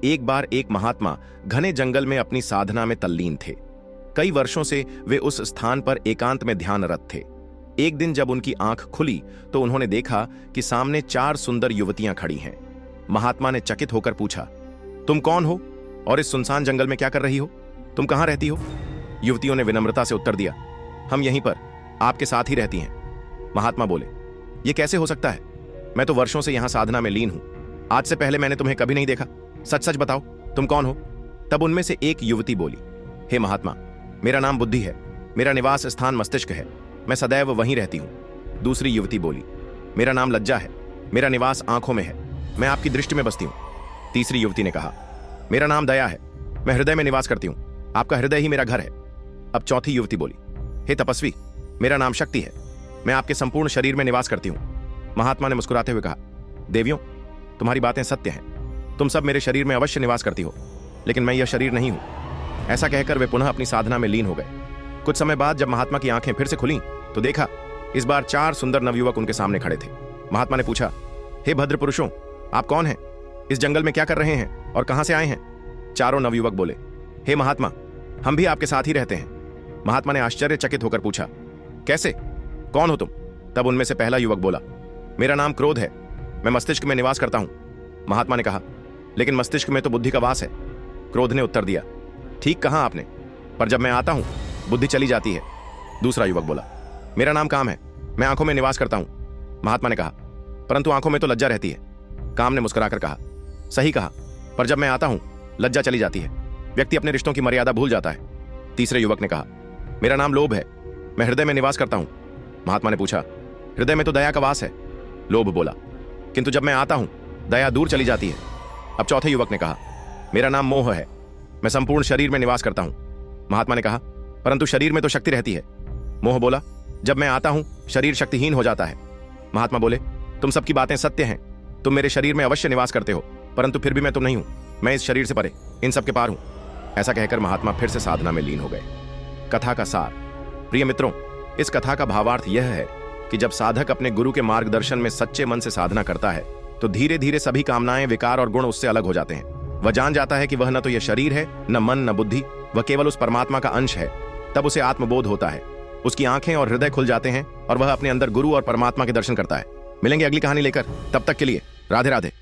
एक बार एक महात्मा घने जंगल में अपनी साधना में तल्लीन थे। कई वर्षों से वे उस स्थान पर एकांत में ध्यानरत थे। एक दिन जब उनकी आंख खुली तो उन्होंने देखा कि सामने 4 सुंदर युवतियां खड़ी हैं। महात्मा ने चकित होकर पूछा, तुम कौन हो और इस सुनसान जंगल में क्या कर रही हो? तुम कहां रहती हो? युवतियों ने विनम्रता से उत्तर दिया, हम यहीं पर आपके साथ ही रहती हैं। महात्मा बोले, यह कैसे हो सकता है? मैं तो वर्षों से यहां साधना में लीन हूं। आज से पहले मैंने तुम्हें कभी नहीं देखा। सच सच बताओ, तुम कौन हो? तब उनमें से एक युवती बोली, हे महात्मा, मेरा नाम बुद्धि है। मेरा निवास स्थान मस्तिष्क है। मैं सदैव वहीं रहती हूं। दूसरी युवती बोली, मेरा नाम लज्जा है। मेरा निवास आंखों में है। मैं आपकी दृष्टि में बसती हूं। तीसरी युवती ने कहा, मेरा नाम दया है। मैं हृदय में निवास करती हूं। आपका हृदय ही मेरा घर है। अब चौथी युवती बोली, हे तपस्वी, मेरा नाम शक्ति है। मैं आपके संपूर्ण शरीर में निवास करती हूं। महात्मा ने मुस्कुराते हुए कहा, देवियों, तुम्हारी बातें सत्य हैं। तुम सब मेरे शरीर में अवश्य निवास करती हो, लेकिन मैं यह शरीर नहीं हूं। ऐसा कहकर वे पुनः अपनी साधना में लीन हो गए। कुछ समय बाद जब महात्मा की आंखें फिर से खुलीं तो देखा, इस बार 4 सुंदर नवयुवक उनके सामने खड़े थे। महात्मा ने पूछा, हे भद्र पुरुषों, आप कौन हैं? इस जंगल में क्या कर रहे हैं और कहां से आए हैं? चारों नवयुवक बोले, हे महात्मा, हम भी आपके साथ ही रहते हैं। महात्मा ने आश्चर्यचकित होकर पूछा, कैसे? कौन हो तुम? तब उनमें से पहला युवक बोला, मेरा नाम क्रोध है। मैं मस्तिष्क में निवास करता हूं। महात्मा ने कहा, लेकिन मस्तिष्क में तो बुद्धि का वास है। क्रोध ने उत्तर दिया, ठीक कहा आपने, पर जब मैं आता हूं बुद्धि चली जाती है। दूसरा युवक बोला, मेरा नाम काम है। मैं आंखों में निवास करता हूं। महात्मा ने कहा, परंतु आंखों में तो लज्जा रहती है। काम ने मुस्कुराकर कहा, सही कहा, पर जब मैं आता हूं लज्जा चली जाती है। व्यक्ति अपने रिश्तों की मर्यादा भूल जाता है। तीसरे युवक ने कहा, मेरा नाम लोभ है। मैं हृदय में निवास करता हूं। महात्मा ने पूछा, हृदय में तो दया का वास है। लोभ बोला, किंतु जब मैं आता हूं दया दूर चली जाती है। अब चौथे युवक ने कहा, मेरा नाम मोह है। मैं संपूर्ण शरीर में निवास करता हूं। महात्मा ने कहा, परंतु शरीर में तो शक्ति रहती है। मोह बोला, जब मैं आता हूं शरीर शक्तिहीन हो जाता है। महात्मा बोले, तुम सबकी बातें सत्य हैं। तुम मेरे शरीर में अवश्य निवास करते हो, परंतु फिर भी मैं तुम नहीं हूं। मैं इस शरीर से परे, इन सब के पार हूं। ऐसा कहकर महात्मा फिर से साधना में लीन हो गए। कथा का सार। प्रिय मित्रों, इस कथा का भावार्थ यह है कि जब साधक अपने गुरु के मार्गदर्शन में सच्चे मन से साधना करता है तो धीरे धीरे सभी कामनाएं, विकार और गुण उससे अलग हो जाते हैं। वह जान जाता है कि वह न तो यह शरीर है, न मन, न बुद्धि, वह केवल उस परमात्मा का अंश है। तब उसे आत्मबोध होता है। उसकी आंखें और हृदय खुल जाते हैं और वह अपने अंदर गुरु और परमात्मा के दर्शन करता है। मिलेंगे अगली कहानी लेकर, तब तक के लिए राधे राधे।